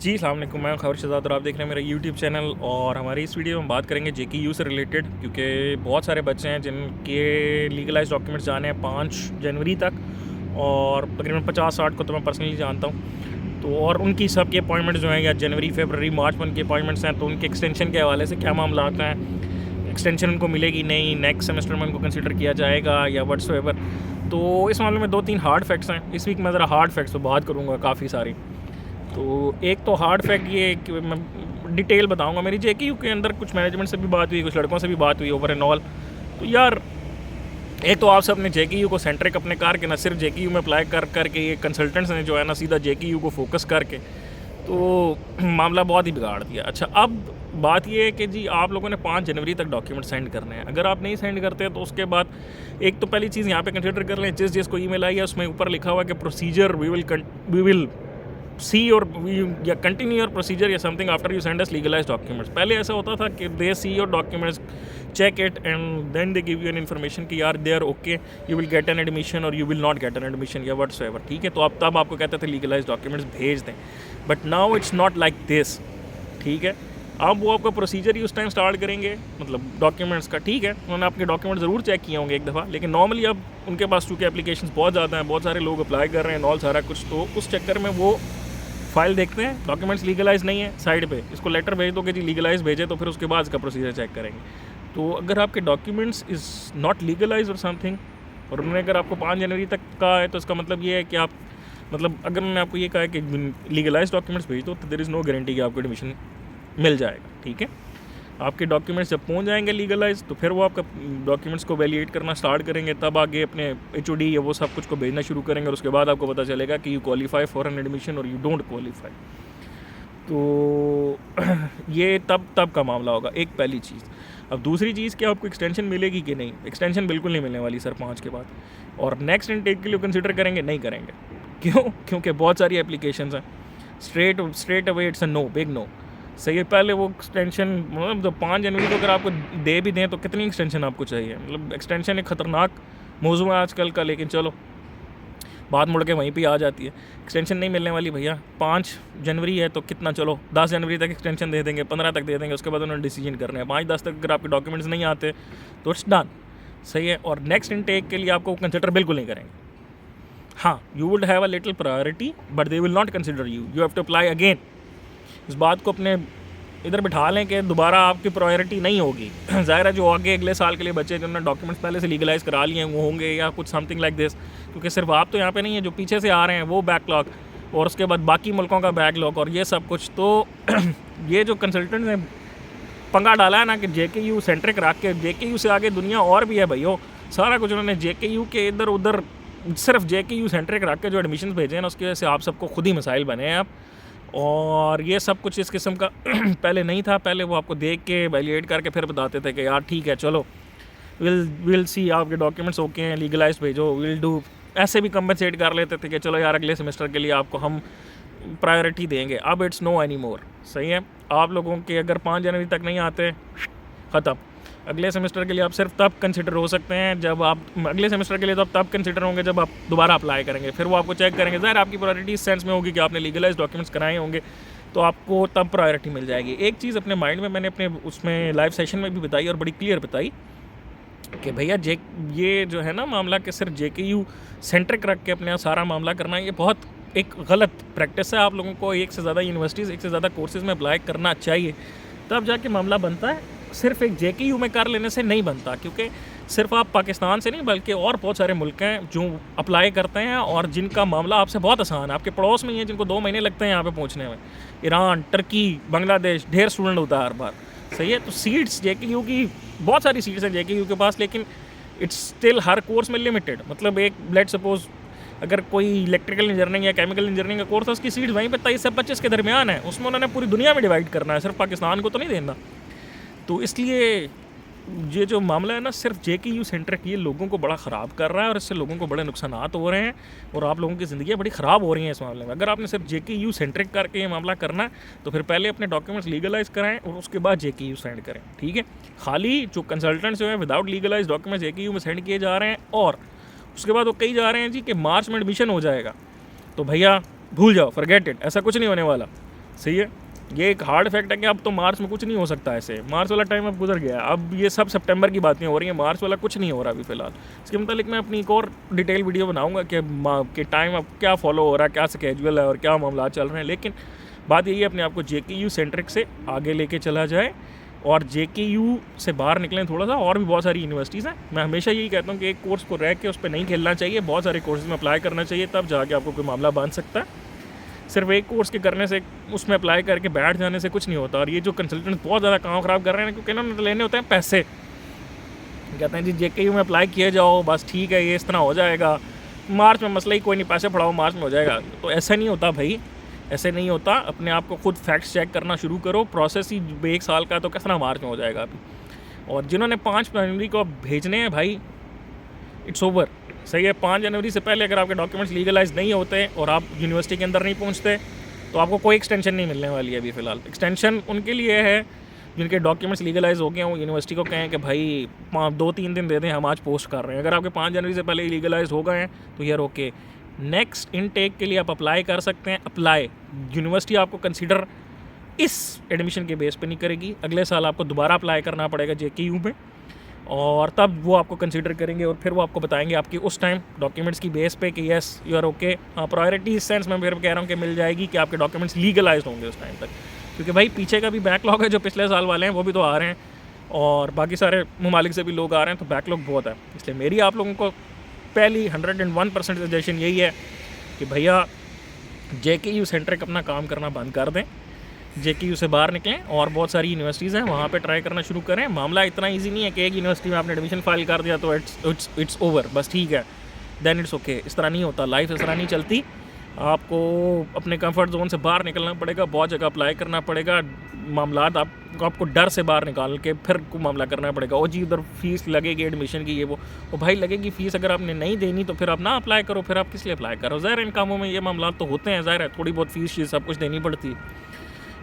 जी अस्सलाम वालेकुम, मैं खबर शहजाद और आप देख रहे हैं मेरा यूट्यूब चैनल। और हमारी इस वीडियो में बात करेंगे जेकेयू से रिलेटेड, क्योंकि बहुत सारे बच्चे हैं जिनके लीगलाइज डॉक्यूमेंट्स जाने हैं 5 जनवरी तक, और तकरीबन 50-60 को तो मैं पर्सनली जानता हूँ। तो और उनकी सब के अपॉइंटमेंट जो हैं या जनवरी, फरवरी, मार्च में उनके अपॉइंटमेंट्स हैं, तो उनके एक्सटेंशन के हवाले से क्या मामला आता है, एक्सटेंशन उनको मिलेगी नहीं, नेक्स्ट सेमेस्टर में उनको कंसिडर किया जाएगा या व्हाट्सएवर। तो इस मामले में 2-3 हार्ड फैक्ट्स हैं। इस वीक मैं ज़रा हार्ड फैक्ट्स पर बात करूँगा काफ़ी सारी। तो एक तो हार्ड फैक्ट ये है कि मैं डिटेल बताऊंगा। मेरी जेकेयू के अंदर कुछ मैनेजमेंट से भी बात हुई, कुछ लड़कों से भी बात हुई ओवर एंड ऑल। तो यार, एक तो आप सब ने जेकेयू को सेंट्रिक अपने कार के ना सिर्फ जेकेयू में अप्लाई कर करके, ये कंसल्टेंट्स ने जो है ना सीधा जेकेयू को फोकस करके तो मामला बहुत ही बिगाड़ दिया। अच्छा, अब बात ये है कि जी आप लोगों ने 5 जनवरी तक डॉक्यूमेंट सेंड करने हैं। अगर आप नहीं सेंड करते तो उसके बाद एक तो पहली चीज़ यहाँ पे कंसिडर कर लें, जिसको ईमेल आई है उसमें ऊपर लिखा हुआ है कि प्रोसीजर वी विल सी और या कंटिन्यू योर प्रोसीजर या something after you send us legalize documents. पहले ऐसा होता था कि they see your documents, check it and then they give you an information कि यार they are okay, you will get an admission और you will not get an admission या whatsoever. ठीक है, तो आप तब आपको कहते थे लीगलाइज डॉक्यूमेंट्स भेज दें, but now it's not like this. ठीक है, अब वो आपका प्रोसीजर ही उस टाइम स्टार्ट करेंगे, मतलब डॉक्यूमेंट्स का। ठीक है, उन्होंने आपके डॉक्यूमेंट ज़रूर चेक किए होंगे एक दफ़ा, लेकिन नॉर्मली अब उनके पास चूँकि एप्लीकेशन बहुत ज़्यादा हैं, बहुत सारे लोग अप्लाई कर रहे हैं और सारा कुछ, तो उस चक्कर में वो फाइल देखते हैं, डॉक्यूमेंट्स लीगलाइज नहीं है, साइड पे इसको लेटर भेज दो कि जी लीगलाइज भेजे, तो फिर उसके बाद इसका प्रोसीजर चेक करेंगे। तो अगर आपके डॉक्यूमेंट्स इज़ नॉट लीगलाइज और समथिंग, और उन्होंने अगर आपको 5 जनवरी तक का है, तो इसका मतलब ये है कि आप, मतलब अगर उन्होंने आपको ये कहा है कि लीगलाइज डॉक्यूमेंट्स भेज दो, तो देयर इज़ नो गारंटी कि आपको एडमिशन मिल जाएगा। ठीक है, आपके डॉक्यूमेंट्स जब पहुंच जाएंगे लीगलाइज, तो फिर वो आपका डॉक्यूमेंट्स को वैलिडेट करना स्टार्ट करेंगे, तब आगे अपने एचओडी या वो सब कुछ को भेजना शुरू करेंगे, और उसके बाद आपको पता चलेगा कि you qualify for an admission और यू डोंट क्वालिफाई। तो ये तब का मामला होगा, एक पहली चीज़। अब दूसरी चीज़ कि आपको एक्सटेंशन मिलेगी कि नहीं। एक्सटेंशन बिल्कुल नहीं मिलने वाली सर 5 के बाद, और नेक्स्ट इनटेक के लिए कंसिडर करेंगे नहीं करेंगे। क्यों? क्योंकि बहुत सारी एप्लीकेशंस हैं, straight away it's a no, big no. सही है, पहले वो एक्सटेंशन, मतलब जब 5 जनवरी को अगर आपको दे भी दें तो कितनी एक्सटेंशन आपको चाहिए। मतलब एक्सटेंशन एक ख़तरनाक मौजू है आजकल का, लेकिन चलो बात मुड़ के वहीं पे आ जाती है। एक्सटेंशन नहीं मिलने वाली भैया। 5 जनवरी है तो कितना, चलो 10 जनवरी तक एक्सटेंशन दे देंगे, 15 तक दे देंगे, उसके बाद उन्होंने डिसीजन करना है। 5-10 तक अगर आपके डॉक्यूमेंट्स नहीं आते तो इट्स डन। सही है, और नेक्स्ट इनटेक के लिए आपको कंसिडर बिल्कुल नहीं करेंगे। हाँ, you would have a little priority, but they will not consider you have to apply again. इस बात को अपने इधर बिठा लें कि दोबारा आपकी प्रायोरिटी नहीं होगी। ज़ाहिर है जो आगे अगले साल के लिए बच्चे जिन्होंने डॉक्यूमेंट्स पहले से लीगलाइज करा लिए हैं वो होंगे, या कुछ समथिंग लाइक दिस, क्योंकि सिर्फ आप तो यहाँ पे नहीं है, जो पीछे से आ रहे हैं वो बैकलॉग, और उसके बाद बाकी मुल्कों का बैकलॉग और ये सब कुछ। तो ये जो कंसल्टेंट ने पंगा डाला है ना कि जेकेयू सेंट्रिक रख के, जेकेयू से आगे दुनिया और भी है भैया। सारा कुछ उन्होंने जेकेयू के इधर उधर सिर्फ जेकेयू सेंट्रिक रख के जो एडमिशन भेजे हैं ना, उसकी वजह से आप सबको खुद ही मसाइल बने हैं आप। और ये सब कुछ इस किस्म का पहले नहीं था। पहले वो आपको देख के वैलिडेट करके फिर बताते थे कि यार ठीक है चलो विल सी, आपके डॉक्यूमेंट्स ओके हैं, लीगलाइज भेजो, विल डू। ऐसे भी कंपनसेट कर लेते थे कि चलो यार अगले सेमेस्टर के लिए आपको हम प्रायोरिटी देंगे। अब इट्स नो एनी मोर। सही है, आप लोगों के अगर 5 जनवरी तक नहीं आते, ख़त्म। अगले सेमेस्टर के लिए आप सिर्फ तब कंसिडर हो सकते हैं जब आप, अगले सेमेस्टर के लिए तो आप तब कंसिडर होंगे जब आप दोबारा अप्लाई करेंगे। फिर वो आपको चेक करेंगे, ज़ाहिर आपकी प्रायोरिटी इस सेंस में होगी कि आपने लीगलाइज डॉक्यूमेंट्स कराए होंगे, तो आपको तब प्रायोरिटी मिल जाएगी। एक चीज़ अपने माइंड में मैंने अपने उसमें लाइव सेशन में भी बताई और बड़ी क्लियर बताई कि भैया ये जो है ना मामला कि सिर्फ जेकेयू सेंट्रिक रख के अपने सारा मामला करना, ये बहुत एक गलत प्रैक्टिस है। आप लोगों को एक से ज़्यादा यूनिवर्सिटीज़, एक से ज़्यादा कोर्सेज़ में अप्लाई करना चाहिए, तब जाके मामला बनता है। सिर्फ एक जेकेयू में कर लेने से नहीं बनता, क्योंकि सिर्फ आप पाकिस्तान से नहीं बल्कि और बहुत सारे मुल्क हैं जो अप्लाई करते हैं और जिनका मामला आपसे बहुत आसान है, आपके पड़ोस में ही है, जिनको 2 महीने लगते हैं यहाँ पे पहुँचने में। ईरान, टर्की, बांग्लादेश, ढेर स्टूडेंट होता है हर बार। सही है, तो सीट्स जेकेयू की बहुत सारी सीट्स हैं जेकेयू के पास, लेकिन इट्स स्टिल हर कोर्स में लिमिटेड। मतलब एक लेट सपोज अगर कोई इलेक्ट्रिकल इंजीनियरिंग या केमिकल इंजीनियरिंग का कोर्स है, उसकी सीट्स वहीं पे 23 से 25 के दरमियान है। उसमें उन्होंने पूरी दुनिया में डिवाइड करना है, सिर्फ पाकिस्तान को तो नहीं देना। तो इसलिए ये जो मामला है ना सिर्फ जेकेयू सेंट्रिक, ये लोगों को बड़ा ख़राब कर रहा है और इससे लोगों को बड़े नुकसान हो रहे हैं और आप लोगों की ज़िंदगी बड़ी ख़राब हो रही हैं इस मामले में। अगर आपने सिर्फ जेकेयू सेंट्रिक करके ये मामला करना है तो फिर पहले अपने डॉक्यूमेंट्स लीगलाइज कराएं और उसके बाद जेकेयू सेंड करें। ठीक है, खाली जो कंसल्टेंट्स जो हैं विदाउट लीगलाइज डॉक्यूमेंट्स जेकेयू में सेंड किए जा रहे हैं और उसके बाद वो कही जा रहे हैं जी कि मार्च में एडमिशन हो जाएगा, तो भैया भूल जाओ, फॉरगेट इट, ऐसा कुछ नहीं होने वाला। सही है। ये एक हार्ड फैक्ट है कि अब तो मार्च में कुछ नहीं हो सकता ऐसे, मार्च वाला टाइम अब गुजर गया, अब ये सब सितंबर की बातें हो रही हैं, मार्च वाला कुछ नहीं हो रहा अभी फ़िलहाल। इसके मतलब मैं अपनी एक और डिटेल वीडियो बनाऊंगा कि टाइम अब क्या फॉलो हो रहा है, क्या स्केड्यूल है और क्या मामला चल रहे हैं। लेकिन बात यही है अपने आप को JKU सेंट्रिक से आगे लेके चला जाए और JKU से बाहर निकलें थोड़ा सा। और भी बहुत सारी यूनिवर्सिटीज़ हैं, मैं हमेशा यही कहता हूँ कि एक कोर्स को रह के उस पर नहीं खेलना चाहिए, बहुत सारे कोर्सेज में अप्लाई करना चाहिए, तब जाके आपको कोई मामला बन सकता है। सिर्फ एक कोर्स के करने से, उसमें अप्लाई करके बैठ जाने से कुछ नहीं होता। और ये जो कंसल्टेंट बहुत ज़्यादा काम ख़राब कर रहे हैं, क्योंकि इन्होंने लेने होते हैं पैसे, कहते हैं जी JKU में अप्लाई किए जाओ, बस ठीक है ये इस तरह हो जाएगा, मार्च में मसला ही कोई नहीं, पैसे पढ़ाओ मार्च में हो जाएगा। तो ऐसा नहीं होता भाई, ऐसे नहीं होता। अपने आप को खुद फैक्ट्स चेक करना शुरू करो। प्रोसेस ही 1 साल का, तो किस तरह मार्च में हो जाएगा अभी। और जिन्होंने 5 जनवरी को भेजने हैं भाई, इट्स ओवर, सही है। 5 जनवरी से पहले अगर आपके डॉक्यूमेंट्स लीगलाइज नहीं होते और आप यूनिवर्सिटी के अंदर नहीं पहुंचते, तो आपको कोई एक्सटेंशन नहीं मिलने वाली है अभी फ़िलहाल। एक्सटेंशन उनके लिए है जिनके डॉक्यूमेंट्स लीगलाइज हो गए, वो यूनिवर्सिटी को कहें कि भाई 2-3 दिन दे दें, हम आज पोस्ट कर रहे हैं। अगर आपके 5 जनवरी से पहले लीगलाइज हो गए हैं तो यार ओके, नेक्स्ट इनटेक के लिए आप अप्लाई कर सकते हैं। अप्लाई यूनिवर्सिटी आपको कंसीडर इस एडमिशन के बेस पे नहीं करेगी, अगले साल आपको दोबारा अप्लाई करना पड़ेगा JKU में, और तब वो आपको कंसीडर करेंगे और फिर वो आपको बताएंगे आपकी उस टाइम डॉक्यूमेंट्स की बेस पे कि यस यू आर ओके। हाँ, प्रायोरिटी इस सेंस में फिर कह रहा हूँ कि मिल जाएगी कि आपके डॉक्यूमेंट्स लीगलाइज होंगे उस टाइम तक, क्योंकि भाई पीछे का भी बैकलॉग है, जो पिछले साल वाले हैं वो भी तो आ रहे हैं और बाकी सारे ममालिक से भी लोग आ रहे हैं, तो बैकलॉग बहुत है। इसलिए मेरी आप लोगों को पहली 101% सजेशन यही है कि भैया JKU सेंट्रिक अपना काम करना बंद कर दें, JKU से बाहर निकलें और बहुत सारी यूनिवर्सिटीज़ हैं वहाँ पे ट्राई करना शुरू करें। मामला इतना इजी नहीं है कि एक यूनिवर्सिटी में आपने एडमिशन फाइल कर दिया तो इट्स ओवर, बस ठीक है देन इट्स ओके। इस तरह नहीं होता, लाइफ इस तरह नहीं चलती। आपको अपने कंफर्ट जोन से बाहर निकलना पड़ेगा, बहुत जगह अप्लाई करना पड़ेगा, मामलात आपको डर से बाहर निकाल के फिर को मामला करना पड़ेगा। और जी उधर फीस लगेगी एडमिशन की, ये वो भाई लगेगी फ़ीस, अगर आपने नहीं देनी तो फिर आप ना अप्लाई करो, फिर आप किस लिए अप्लाई करो। ज़ाहिर इन कामों में ये मामला तो होते हैं, ज़ाहिर है थोड़ी बहुत फ़ीस सब कुछ देनी पड़ती है।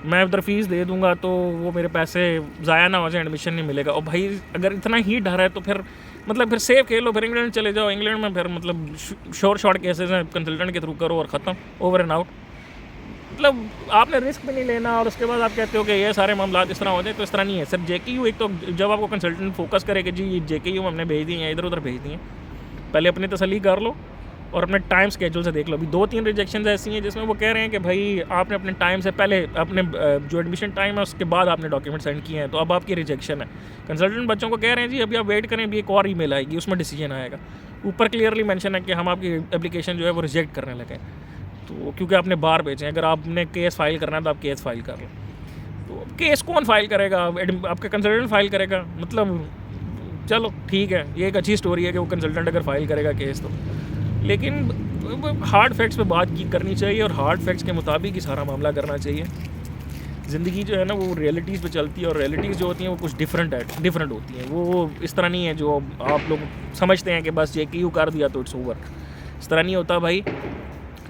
मैं उधर फ़ीस दे दूंगा तो वो मेरे पैसे ज़ाया ना हो जाए, एडमिशन नहीं मिलेगा। और भाई अगर इतना ही डर है तो फिर मतलब फिर सेव खेलो, फिर इंग्लैंड चले जाओ। इंग्लैंड में फिर मतलब शॉर्ट केसेस हैं, कंसल्टेंट के थ्रू करो और ख़त्म, ओवर एंड आउट। मतलब आपने रिस्क भी नहीं लेना और उसके बाद आप कहते हो कि ये सारे मामला इस तरह हो जाए, तो इस तरह नहीं है। सिर्फ JKU, एक तो जब आपको कंसल्टेंट फोकस करे कि जी JKU हमने भेज दी हैं, इधर उधर भेज दी हैं, पहले अपनी तसल्ली कर लो और अपने टाइम स्केड्यूल से देख लो। अभी 2-3 रिजेक्शन ऐसी हैं जिसमें वो कह रहे हैं कि भाई आपने अपने टाइम से पहले अपने जो एडमिशन टाइम है उसके बाद आपने डॉक्यूमेंट सेंड किए हैं, तो अब आपकी रिजेक्शन है। कंसल्टेंट बच्चों को कह रहे हैं जी अभी आप वेट करें, अभी एक और ईमेल आएगी, उसमें डिसीजन आएगा। ऊपर क्लियरली मेंशन है कि हम आपकी एप्लीकेशन जो है वो रिजेक्ट करने लगे, तो क्योंकि आपने बाहर भेजे। अगर आपने केस फाइल करना है तो आप केस फाइल कर लो। तो केस कौन फाइल करेगा? आपका कंसल्टेंट फाइल करेगा। मतलब चलो ठीक है, ये एक अच्छी स्टोरी है कि वो कंसल्टेंट अगर फाइल करेगा केस तो, लेकिन हार्ड फैक्ट्स पे बात करनी चाहिए और हार्ड फैक्ट्स के मुताबिक ही सारा मामला करना चाहिए। ज़िंदगी जो है ना वो रियलिटीज़ पे चलती है और रियलिटीज़ जो होती हैं वो कुछ डिफरेंट होती हैं। वो इस तरह नहीं है जो आप लोग समझते हैं कि बस JKU कर दिया तो इट्स ओवर। इस तरह नहीं होता भाई,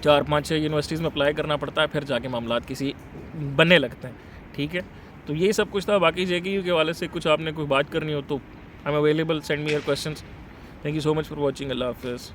4-5-6 यूनिवर्सिटीज़ में अप्लाई करना पड़ता है, फिर जाके मामलात किसी बनने लगते हैं। ठीक है, तो यही सब कुछ था। बाकी JKU के वाले से कुछ आपने कोई बात करनी हो तो I am available, send me your questions. Thank you so much for watching. अल्लाह हाफिज़।